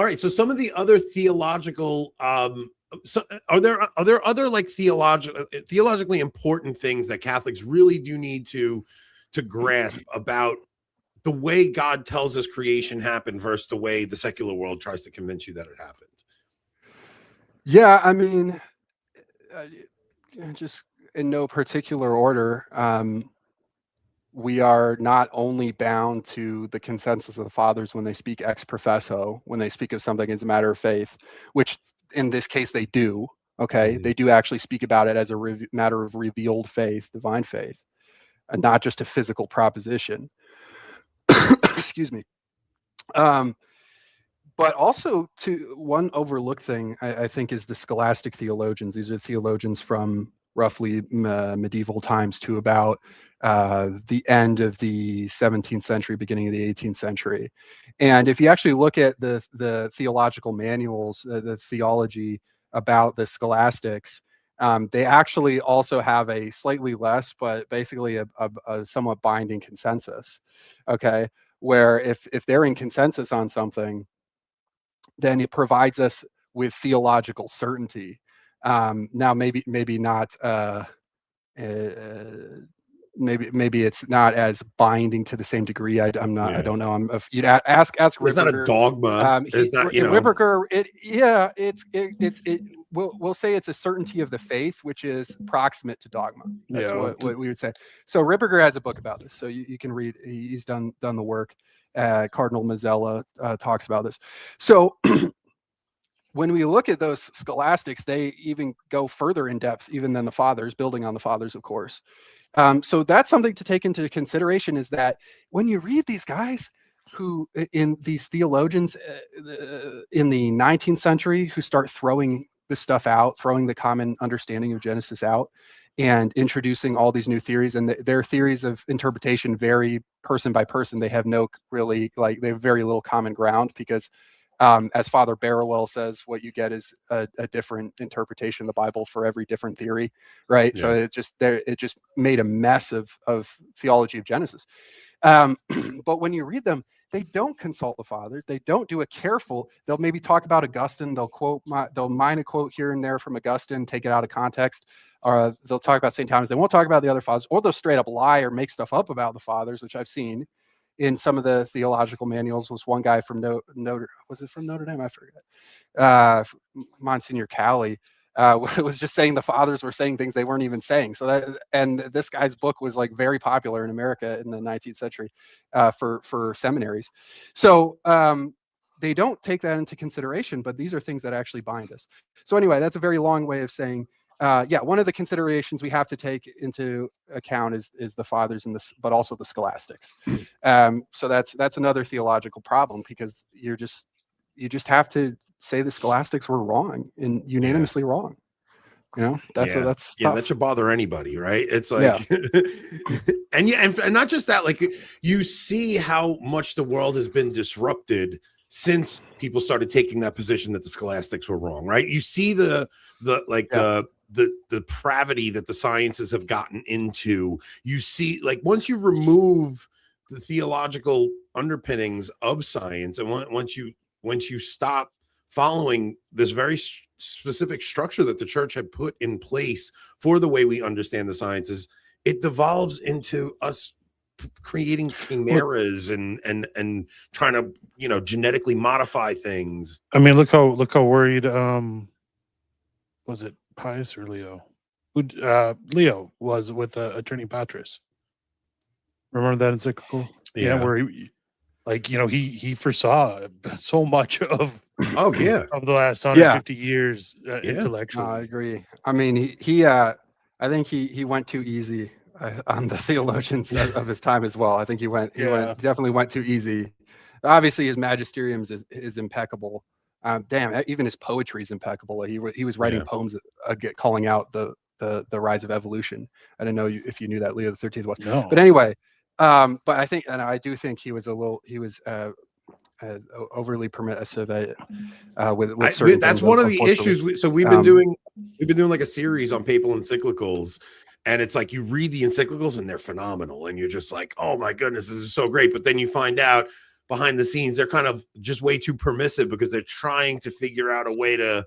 right. So some of the other theological so are there other like theologically important things that Catholics really do need to grasp about the way God tells us creation happened versus the way the secular world tries to convince you that it happened? Yeah, I mean, uh, just in no particular order. We are not only bound to the consensus of the fathers when they speak ex professo, when they speak of something as a matter of faith, which in this case they do. Okay, they do actually speak about it as a matter of revealed faith, divine faith, and not just a physical proposition. Excuse me. But also, to one overlooked thing, I think, is the scholastic theologians. These are theologians from roughly medieval times to about the end of the 17th century, beginning of the 18th century. And if you actually look at the theological manuals, the theology about the scholastics, they actually also have a slightly less, but basically a somewhat binding consensus. Okay, where if they're in consensus on something, then it provides us with theological certainty. Now, maybe not. Maybe it's not as binding to the same degree. I'm not. I Yeah. don't know. You'd ask It's not a Ripperger. dogma. It's not, Ripperger. We'll say it's a certainty of the faith, which is proximate to dogma. That's what we would say. So Ripperger has a book about this, so you can read. He's done the work. Cardinal Mazzella talks about this. So when we look at those scholastics, they even go further in depth even than the fathers, building on the fathers, of course. So that's something to take into consideration, is that when you read these guys who, in these theologians in the 19th century, who start throwing this stuff out, throwing the common understanding of Genesis out, and introducing all these new theories, and their theories of interpretation vary person by person. They have no really, they have very little common ground, because as Father Barrowell says, what you get is a different interpretation of the Bible for every different theory, right? Yeah. So it just made a mess of theology of Genesis. But when you read them, they don't consult the fathers. They don't do a careful. They'll maybe talk about Augustine. They'll mine a quote here and there from Augustine, take it out of context. Or they'll talk about St. Thomas. They won't talk about the other fathers, or they'll straight up lie or make stuff up about the fathers, which I've seen in some of the theological manuals. Was one guy from Notre Dame? I forget. Monsignor Cowley was just saying the fathers were saying things they weren't even saying. So and this guy's book was like very popular in America in the 19th century for seminaries. So they don't take that into consideration, but these are things that actually bind us. So anyway, that's a very long way of saying, one of the considerations we have to take into account is the fathers but also the scholastics. So that's another theological problem, because you just have to say the scholastics were wrong and unanimously wrong. That's that should bother anybody, right? It's like, and not just that, like, you see how much the world has been disrupted since people started taking that position that the scholastics were wrong, right? You see the depravity that the sciences have gotten into. You see, like, once you remove the theological underpinnings of science, and once you stop following this very specific structure that the church had put in place for the way we understand the sciences, it devolves into us creating chimeras and trying to genetically modify things. I mean, look how worried was it Pius or Leo? Leo was with Trinity Patris. Remember that encyclical? Yeah, where he foresaw so much of of the last 150 years intellectually. I agree. I mean, he I think he went too easy on the theologians of his time as well. I think he definitely went too easy. Obviously, his magisterium is impeccable. Even his poetry is impeccable. He was writing poems calling out the rise of evolution. I didn't know if you knew that Leo XIII was. No. But anyway, but I do think he was overly permissive with certain that's one of the issues. So we've been doing like a series on papal encyclicals, and it's like you read the encyclicals and they're phenomenal, and you're just like, oh my goodness, this is so great. But then you find out behind the scenes they're kind of just way too permissive, because they're trying to figure out a way to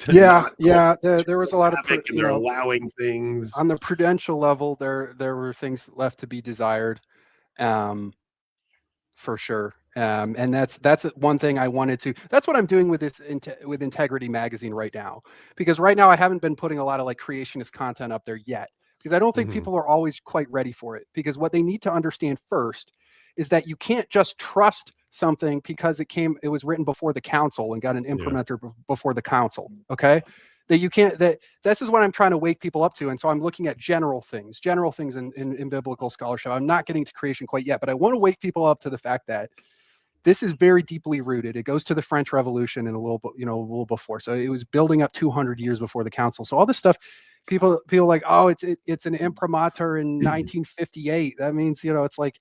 there was a lot of they're allowing things on the prudential level. There were things left to be desired, for sure. And that's one thing I wanted to. That's what I'm doing with this with Integrity Magazine right now, because right now I haven't been putting a lot of like creationist content up there yet, because I don't think people are always quite ready for it. Because what they need to understand first is that you can't just trust something because it was written before the council and got an imprimatur before the council. Okay. That you can't, this is what I'm trying to wake people up to. And so I'm looking at general things in biblical scholarship. I'm not getting to creation quite yet, but I want to wake people up to the fact that this is very deeply rooted. It goes to the French Revolution and a little before. So it was building up 200 years before the council. So all this stuff, people feel like, oh, it's an imprimatur in 1958. That means, it's like,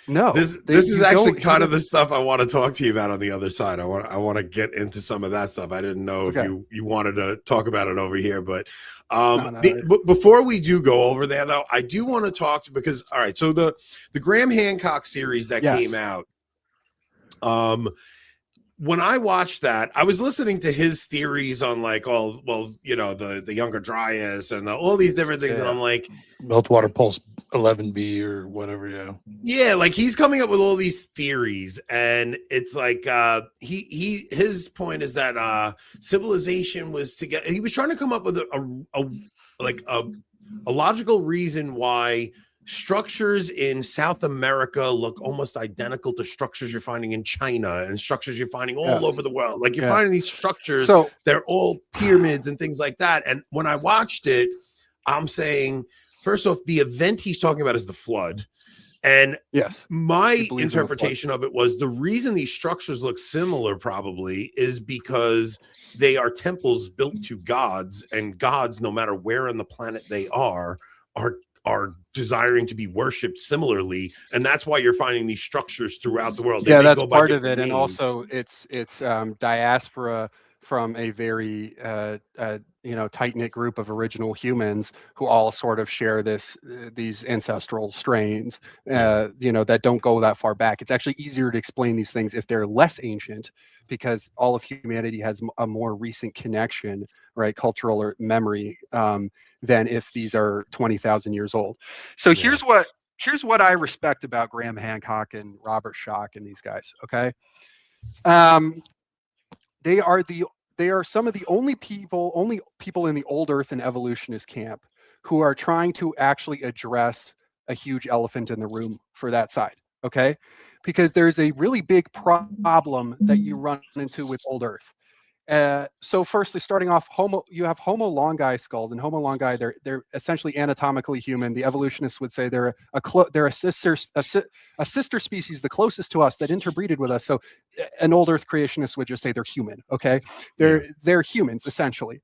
no, this is actually kind of the stuff I want to talk to you about on the other side. I want to get into some of that stuff. I didn't know if you wanted to talk about it over here, but but before we do go over there though, I do want to talk because all right, so the Graham Hancock series that came out, when I watched that, I was listening to his theories on like the Younger Dryas and all these different things, and I'm like, Meltwater Pulse 11b or whatever, yeah, like he's coming up with all these theories, and it's like his point is that civilization was together. He was trying to come up with a logical reason why structures in South America look almost identical to structures you're finding in China and structures you're finding all over the world. Like you're finding these structures, they're all pyramids and things like that. And when I watched it, I'm saying, first off, the event he's talking about is the flood. And my interpretation of it was the reason these structures look similar probably is because they are temples built to gods, and gods, no matter where on the planet they are desiring to be worshipped similarly, and that's why you're finding these structures throughout the world. That's part of it, names. And also it's diaspora from a very tight-knit group of original humans who all sort of share these ancestral strains that don't go that far back. It's actually easier to explain these things if they're less ancient, because all of humanity has a more recent connection, right, cultural or memory, than if these are 20,000 years old. So here's what I respect about Graham Hancock and Robert Schoch and these guys. Okay, they are some of the only people in the old Earth and evolutionist camp who are trying to actually address a huge elephant in the room for that side. Okay, because there's a really big problem that you run into with old Earth. So firstly, starting off, you have Homo longi skulls, and Homo longi, they're essentially anatomically human. The evolutionists would say they're a sister species, the closest to us, that interbreeded with us. So an old Earth creationist would just say they're human. Okay, they're humans essentially.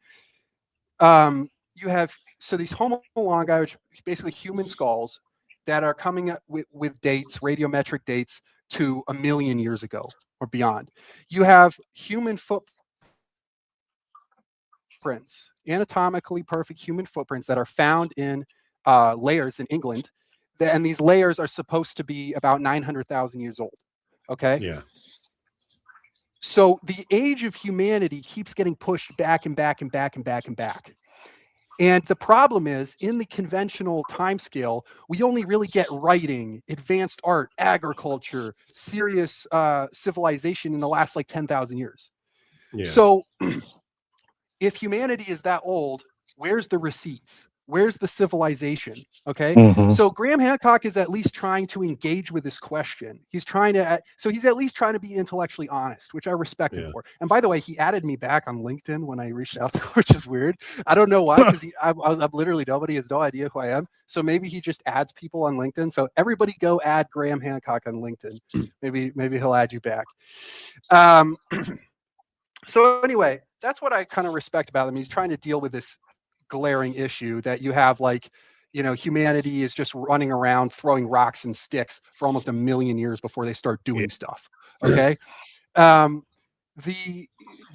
You have these Homo longi, which are basically human skulls that are coming up with dates, radiometric dates to 1 million years ago or beyond. You have human footprints, anatomically perfect human footprints that are found in layers in England, and these layers are supposed to be about 900,000 years old. Okay. Yeah. So the age of humanity keeps getting pushed back and back and back and back and back. And the problem is, in the conventional timescale, we only really get writing, advanced art, agriculture, serious civilization in the last like 10,000 years. Yeah. So if humanity is that old, where's the receipts? Where's the civilization? Okay. Mm-hmm. So Graham Hancock is at least trying to engage with this question. He's at least trying to be intellectually honest, which I respect him for. And by the way, he added me back on LinkedIn when I reached out to him, which is weird. I don't know why, because I'm literally nobody has no idea who I am. So maybe he just adds people on LinkedIn. So everybody go add Graham Hancock on LinkedIn. Maybe he'll add you back. So anyway, that's what I kind of respect about him. He's trying to deal with this glaring issue that you have, like, humanity is just running around throwing rocks and sticks for almost 1 million years before they start doing stuff. Okay. The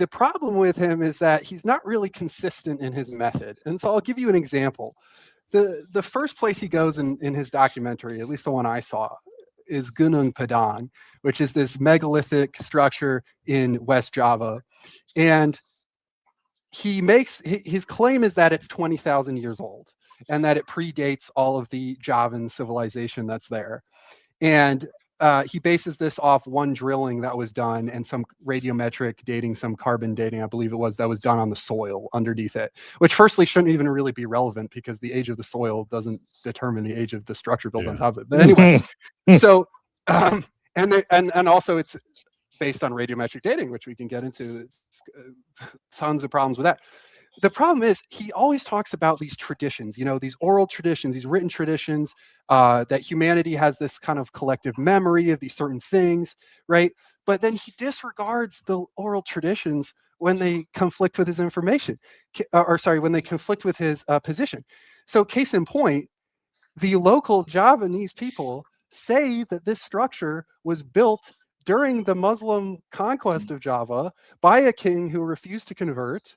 problem with him is that he's not really consistent in his method. And so I'll give you an example. The first place he goes in his documentary, at least the one I saw, is Gunung Padang, which is this megalithic structure in West Java. And his claim is that it's 20,000 years old and that it predates all of the Javan civilization that's there. And he bases this off one drilling that was done and some radiometric dating, some carbon dating, I believe it was, that was done on the soil underneath it, which firstly shouldn't even really be relevant because the age of the soil doesn't determine the age of the structure built on top of it. But anyway, so and also it's based on radiometric dating, which we can get into. Tons of problems with that. The problem is he always talks about these traditions, these oral traditions, these written traditions, that humanity has this kind of collective memory of these certain things, right? But then he disregards the oral traditions when they conflict with his information, when they conflict with his position. So case in point, the local Javanese people say that this structure was built during the Muslim conquest of Java by a king who refused to convert.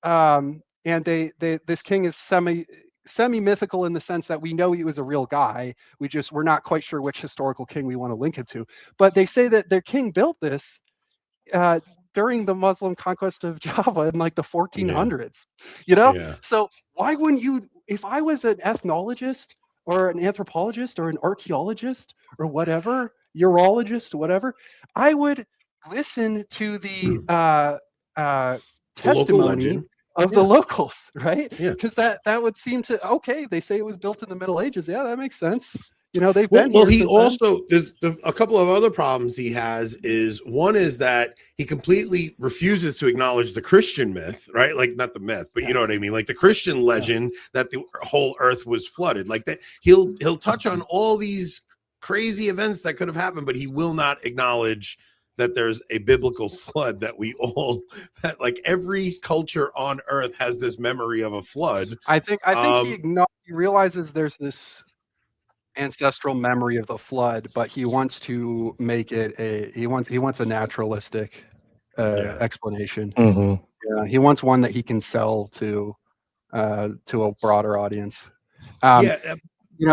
And this king is semi-mythical in the sense that we know he was a real guy. We're not quite sure which historical king we want to link it to. But they say that their king built this during the Muslim conquest of Java in like the 1400s. So why wouldn't you? If I was an ethnologist or an anthropologist or an archaeologist or whatever, urologist, whatever, I would listen to the testimony of the locals, right? Because that would seem to, okay, they say it was built in the Middle Ages. Yeah, that makes sense. They've been well, here. He also, there's a couple of other problems he has. One is that he completely refuses to acknowledge the Christian myth, right? Like not the myth, but you know what I mean? Like the Christian legend that the whole earth was flooded. Like that he'll touch on all these crazy events that could have happened, but he will not acknowledge that there's a biblical flood that that like every culture on earth has this memory of a flood. I think he realizes there's this ancestral memory of the flood, but he wants to make it he wants a naturalistic explanation. Yeah, he wants one that he can sell to a broader audience.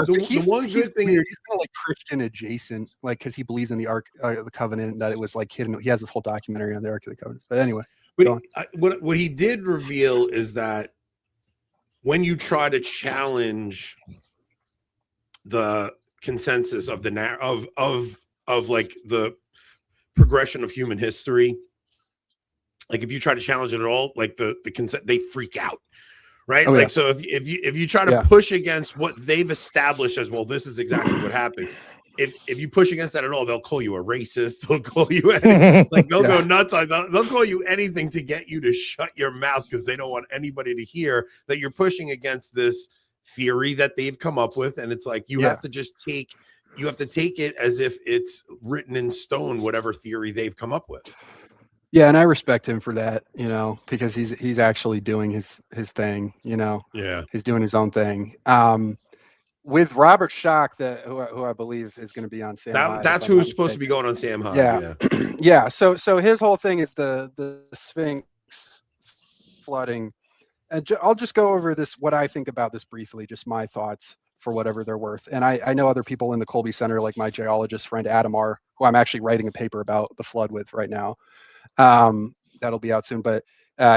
So he's weird. He's kind of like Christian adjacent, like because he believes in the Ark of the Covenant, that it was like hidden. He has this whole documentary on the Ark of the Covenant. But anyway, what he did reveal is that when you try to challenge the consensus of of like the progression of human history, like if you try to challenge it at all, like the consent, they freak out. Right. So if you try to push against what they've established as, well, this is exactly what happened. If you push against that at all, they'll call you a racist. They'll call you they'll go nuts on they'll call you anything to get you to shut your mouth because they don't want anybody to hear that you're pushing against this theory that they've come up with. And it's like you have to just take it as if it's written in stone, whatever theory they've come up with. Yeah, and I respect him for that, because he's actually doing his thing, he's doing his own thing. With Robert Schoch, who I believe is going to be on Sam High. That's who's supposed to be going on Sam High. Yeah. So his whole thing is the Sphinx flooding, and I'll just go over what I think about this briefly, just my thoughts for whatever they're worth. And I know other people in the Colby Center, like my geologist friend Adam R., who I'm actually writing a paper about the flood with right now. That'll be out soon, but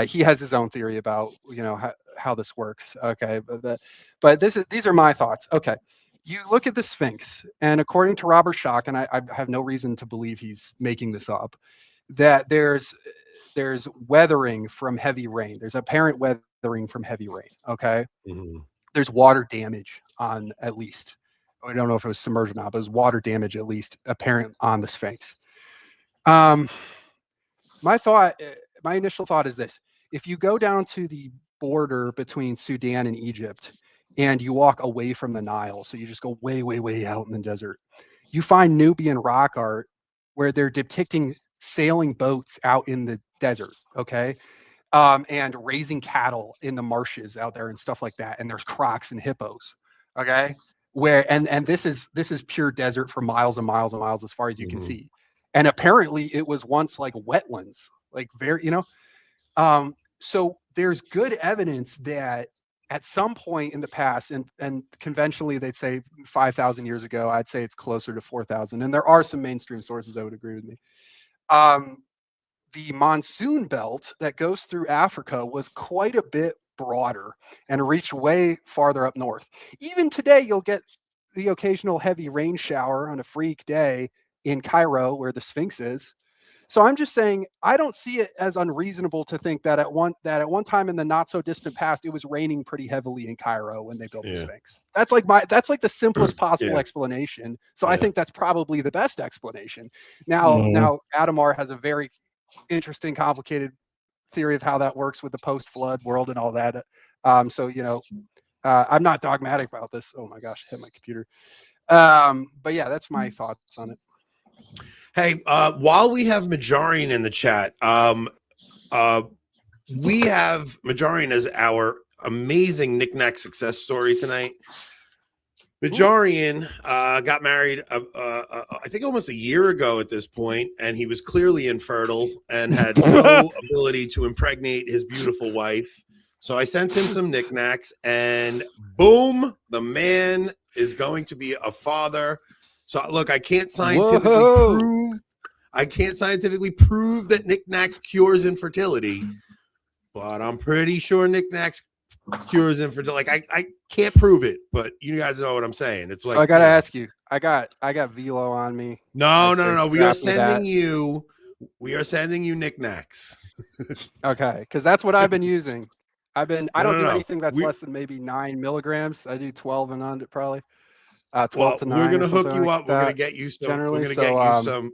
he has his own theory about how this works. Okay, but these are my thoughts. Okay, you look at the Sphinx, and according to Robert Schoch, and I have no reason to believe he's making this up, that there's weathering from heavy rain. There's apparent weathering from heavy rain. Okay, there's water damage on at least. I don't know if it was submerged or not, but there's water damage at least apparent on the Sphinx. My initial thought is this: if you go down to the border between Sudan and Egypt and you walk away from the Nile, so you just go way, way, way out in the desert, you find Nubian rock art where they're depicting sailing boats out in the desert, okay? And raising cattle in the marshes out there and stuff like that. And there's crocs and hippos, okay? And this is pure desert for miles and miles and miles as far as you can see. And apparently it was once like wetlands, like very, so there's good evidence that at some point in the past, and conventionally they'd say 5,000 years ago, I'd say it's closer to 4,000. And there are some mainstream sources that would agree with me. The monsoon belt that goes through Africa was quite a bit broader and reached way farther up north. Even today, you'll get the occasional heavy rain shower on a freak day in Cairo where the Sphinx is. So I'm just saying, I don't see it as unreasonable to think that at one time in the not so distant past, it was raining pretty heavily in Cairo when they built the Sphinx. That's like the simplest possible explanation. So I think that's probably the best explanation. Now Adamar has a very interesting, complicated theory of how that works with the post-flood world and all that. So I'm not dogmatic about this. Oh my gosh, I hit my computer. But yeah, that's my thoughts on it. Hey, while we have Majarian in the chat, we have Majarian as our amazing knick-knack success story tonight. Majarian got married, I think almost a year ago at this point, and he was clearly infertile and had no ability to impregnate his beautiful wife. So I sent him some knickknacks, and boom, the man is going to be a father. So look, I can't scientifically prove that knickknacks cures infertility, but I'm pretty sure knickknacks cures infertility. Like I can't prove it, but you guys know what I'm saying. It's like, so I gotta ask you. I got velo on me. No. We are sending you knickknacks. Okay, because that's what I've been using. I don't do anything that's less than maybe 9 milligrams. I do 12 and under probably. 12 to 9. We're gonna hook you up. We're gonna get you some.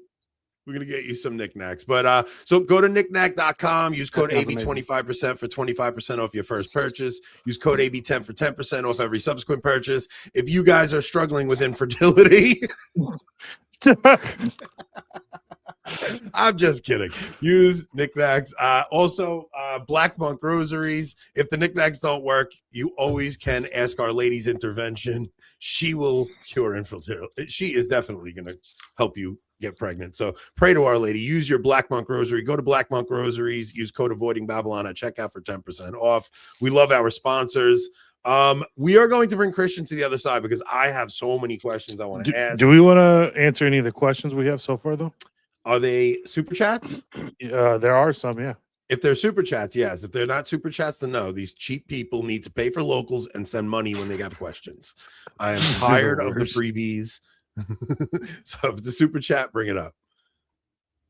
We're gonna get you some knickknacks. But so go to knickknack.com. Use code AB25% for 25% off your first purchase. Use code AB10 for 10% off every subsequent purchase. If you guys are struggling with infertility, I'm just kidding. Use knickknacks. Also, Black Monk rosaries. If the knickknacks don't work, you always can ask Our Lady's intervention. She will cure infertility. She is definitely going to help you get pregnant. So pray to Our Lady. Use your Black Monk rosary. Go to Black Monk rosaries. Use code Avoiding Babylon at checkout for 10% off. We love our sponsors. We are going to bring Christian to the other side because I have so many questions I want to ask. Do we want to answer any of the questions we have so far, though? Are they super chats? There are some, yeah. If they're super chats, yes. If they're not super chats, then no. These cheap people need to pay for locals and send money when they have questions. I am tired of the freebies. So if it's a super chat, bring it up.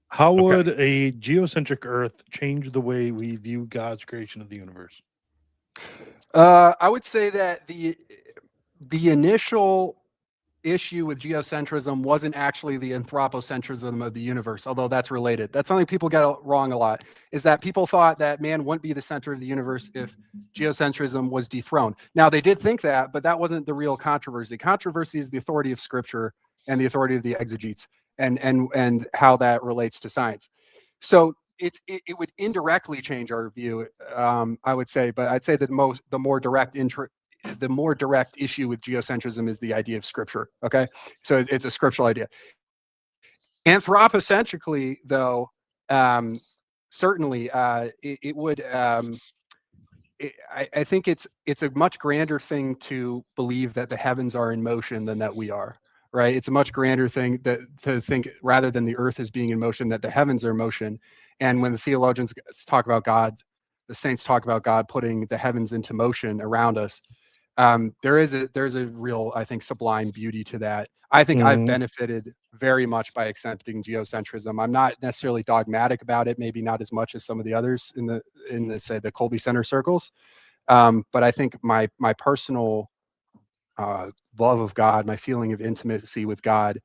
How would a geocentric Earth change the way we view God's creation of the universe? I would say that the initial issue with geocentrism wasn't actually the anthropocentrism of the universe, although that's related. That's something people get wrong a lot, is that people thought that man wouldn't be the center of the universe if geocentrism was dethroned. Now, they did think that, but that wasn't the real controversy. Controversy is the authority of scripture and the authority of the exegetes and how that relates to science. So it would indirectly change our view, I would say, but I'd say that the more direct issue with geocentrism is the idea of scripture. Okay, so it's a scriptural idea. Anthropocentrically, though, certainly it would. I think it's a much grander thing to believe that the heavens are in motion than that we are. Right? It's a much grander thing to think, rather than the earth is being in motion, that the heavens are in motion. And when the theologians talk about God, the saints talk about God putting the heavens into motion around us. There's a real, I think, sublime beauty to that. I think I've benefited very much by accepting geocentrism. I'm not necessarily dogmatic about it, maybe not as much as some of the others in the say the Colby Center circles. But I think my personal love of God, my feeling of intimacy with God,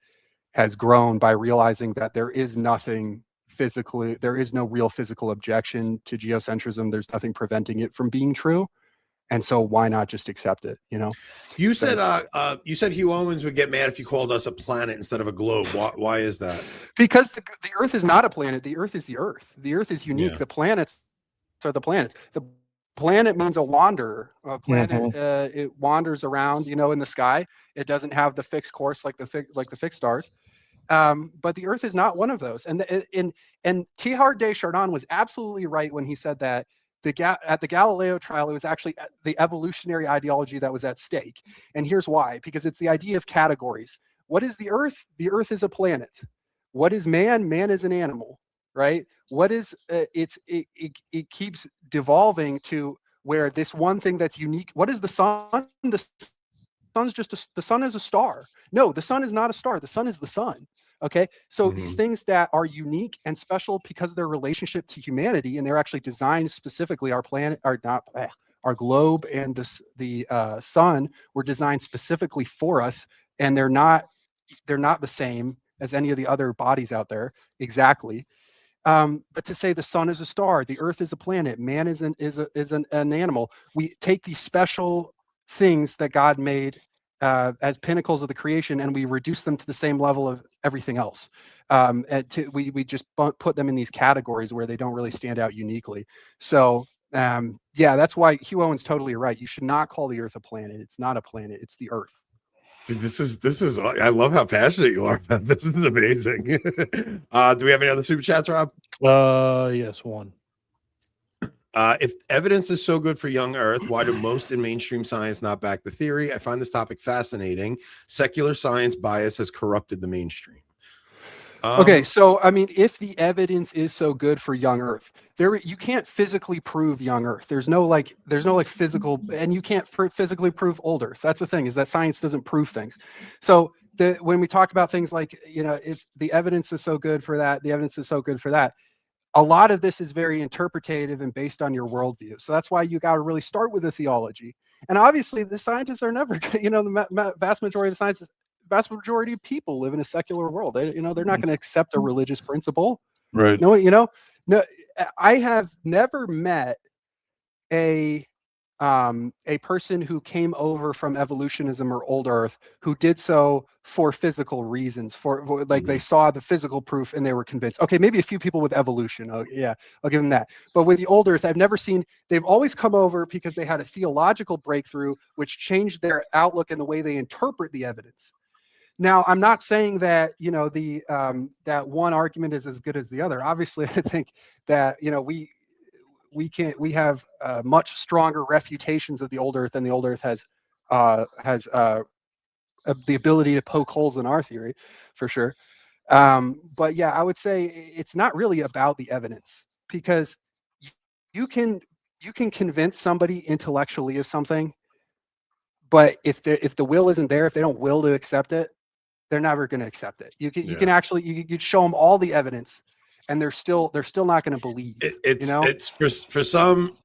has grown by realizing that there is no real physical objection to geocentrism. There's nothing preventing it from being true. And so why not just accept it? You said Hugh Owens would get mad if you called us a planet instead of a globe. Why is that? Because the Earth is not a planet. The Earth is the Earth. The Earth is unique. Yeah. The planets are the planets. The planet means a wanderer. A planet it wanders around, in the sky. It doesn't have the fixed course like the fixed stars. But the Earth is not one of those. And Teilhard de Chardin was absolutely right when he said that at the Galileo trial, it was actually the evolutionary ideology that was at stake. And here's why: because it's the idea of categories. What is the Earth? The Earth is a planet. What is man? Man is an animal, right? What is it keeps devolving to where this one thing that's unique. What is the sun? The the sun is a star. No, the sun is not a star. The sun is the sun. Okay. So these things that are unique and special because of their relationship to humanity, and they're actually designed specifically, our planet are not our globe and the sun were designed specifically for us, and they're not the same as any of the other bodies out there. Exactly. But to say the sun is a star, the earth is a planet, man is an animal. We take these special things that God made as pinnacles of the creation, and we reduce them to the same level of everything else. We just put them in these categories where they don't really stand out uniquely. So yeah, that's why Hugh Owen's totally right. You should not call the earth a planet. It's not a planet. It's the earth. Dude, this is I love how passionate you are about this. Is amazing. Do we have any other super chats, Rob? Yes, one. If evidence is so good for young earth, why do most in mainstream science not back the theory? I find this topic fascinating. Secular science bias has corrupted the mainstream. Okay, so I mean, if the evidence is so good for young earth, you can't physically prove young earth. There's no physical, and you can't physically prove old earth. That's the thing, is that science doesn't prove things. So when we talk about things like, if the evidence is so good for that, the evidence is so good for that, a lot of this is very interpretative and based on your worldview. So that's why you got to really start with the theology. And obviously the scientists are never, the vast majority of the scientists, vast majority of people live in a secular world. They're not going to accept a religious principle. Right. No, I have never met a person who came over from evolutionism or old earth who did so for physical reasons, for they saw the physical proof and they were convinced. Okay, maybe a few people with evolution. Oh, yeah, I'll give them that. But with the old earth, I've never seen, they've always come over because they had a theological breakthrough, which changed their outlook and the way they interpret the evidence. Now, I'm not saying that, that one argument is as good as the other. Obviously, I think that, we have much stronger refutations of the old earth, and the old earth has the ability to poke holes in our theory, for sure. But yeah, I would say it's not really about the evidence, because you can convince somebody intellectually of something, but if the will isn't there, if they don't will to accept it, they're never going to accept it. You can actually, you could show them all the evidence, and they're still not going to believe. It's for some,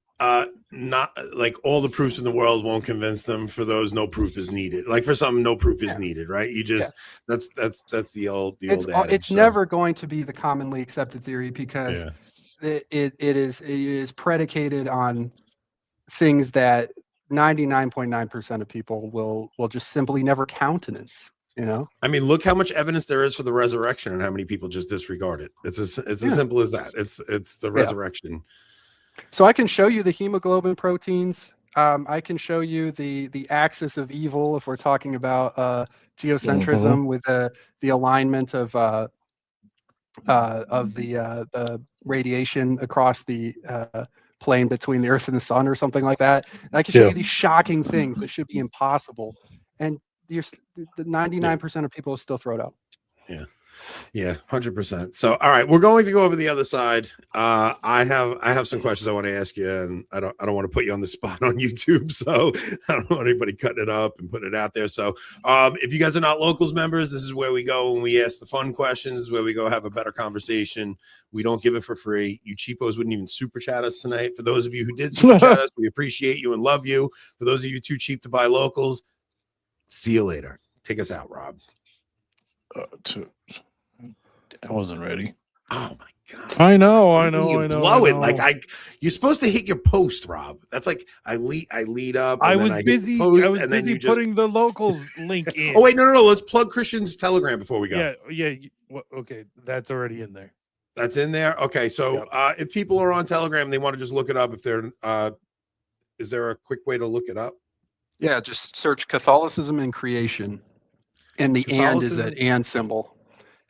not like all the proofs in the world won't convince them. For those, no proof is needed. Like for some, no proof is needed, right? You just that's the old adage. It's never going to be the commonly accepted theory, because it is predicated on things that 99.9% of people will just simply never countenance. I mean, look how much evidence there is for the resurrection and how many people just disregard it. It's as simple as that. It's the resurrection. So I can show you the hemoglobin proteins. I can show you the axis of evil, if we're talking about geocentrism, with the alignment of the radiation across the plane between the Earth and the Sun, or something like that. And I can show you these shocking things that should be impossible, and the 99% of people will still throw it out. Yeah, 100%. So, all right, we're going to go over the other side. I have some questions I want to ask you, and I don't want to put you on the spot on YouTube, so I don't want anybody cutting it up and putting it out there. So, if you guys are not Locals members, this is where we go when we ask the fun questions, where we go have a better conversation. We don't give it for free. You cheapos wouldn't even super chat us tonight. For those of you who did super chat us, we appreciate you and love you. For those of you too cheap to buy Locals, see you later. Take us out, Rob. I wasn't ready. Oh my god! I know. Blow it like you're supposed to hit your post, Rob. That's like I lead up. I was busy. I was busy putting the Locals link in. Oh wait, no. Let's plug Christian's Telegram before we go. Yeah. Okay, that's already in there. That's in there. Okay, so if people are on Telegram, they want to just look it up. If they're, is there a quick way to look it up? Yeah, just search Catholicism and creation, and the and is an and symbol.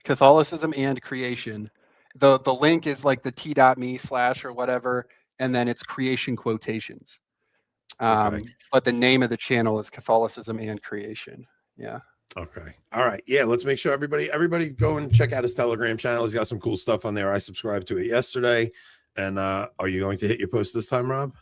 Catholicism and creation. The link is like the t.me / or whatever, and then it's creation quotations. But the name of the channel is Catholicism and Creation. Yeah. Okay. All right. Yeah. Let's make sure everybody go and check out his Telegram channel. He's got some cool stuff on there. I subscribed to it yesterday. And are you going to hit your post this time, Rob?